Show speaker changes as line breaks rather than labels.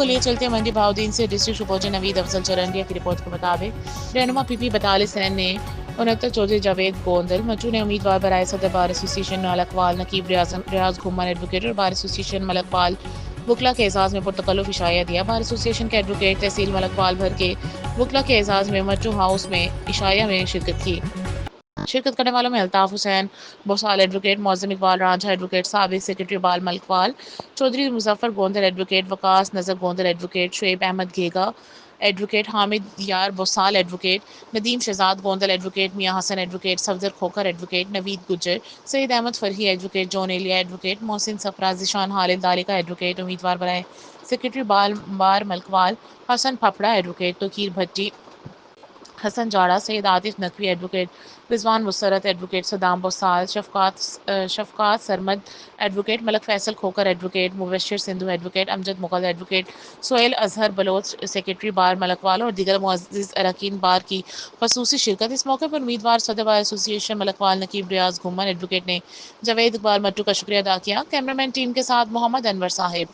کو لیے چلتے ہیں منڈی بہاؤدین سے ڈسٹرکٹ رپورٹر نوید افضل چرنڈیا کی رپورٹ کے مطابق رہنما پی پی بطال حسین نے 69 چودھری جاوید گوندل مچو نے امیدوار برائے صدر بار ایسوسی ایشن ملکوال نقیب ریاض گھومن ایڈوکیٹ اور بار ایسوسی ایشن ملکوال وکلا کے اعزاز میں پرتکلف عشائیہ دیا۔ بار ایسوسی ایشن کے ایڈوکیٹ تحصیل ملکوال بھر کے وکلا کے اعزاز میں مچو ہاؤس میں عشائیہ میں شرکت کی۔ شرکت کرنے والوں میں الطاف حسین بوسال ایڈوکیٹ، معظم اقبال رانجھا ایڈوکیٹ، سابق سیکرٹری بال ملکوال، چودھری مظفر گوندل ایڈوکیٹ، وقاص نظر گوندل ایڈوکیٹ، شعیب احمد گھیگا ایڈوکیٹ، حامد یار بوسال ایڈوکیٹ، ندیم شہزاد گوندل ایڈوکیٹ، میاں حسن ایڈوکیٹ، صفدر کھوکھر ایڈوکیٹ، نوید گجر، سعید احمد فرحی ایڈوکیٹ، جون ایلیا ایڈوکیٹ، محسن سفرا، ذیشان خالد دالکا ایڈوکیٹ، امیدوار برائے سیکرٹری بار ملکوال حسن پھپڑا ایڈوکیٹ، توقیر بھٹی، حسن جاڑا، سید عاطف نقوی ایڈوکیٹ، رضوان مسرت advocate, Saddam Bosal, Shafqat Sarmad advocate, ملک فیصل کھوکر ایڈوکیٹ، مبشر سندھو ایڈوکیٹ، امجد مغل ایڈوکیٹ، سہیل اظہر بلوچ سیکرٹری بار ملکوال اور دیگر معزز اراکین بار کی خصوصی شرکت۔ اس موقع پر امیدوار صدر بار ایسوسی ایشن ملکوال نقیب ریاض گھومن ایڈوکیٹ نے جاوید اقبال مٹو کا شکریہ ادا کیا۔ کیمرامین ٹیم کے ساتھ محمد انور صاحب۔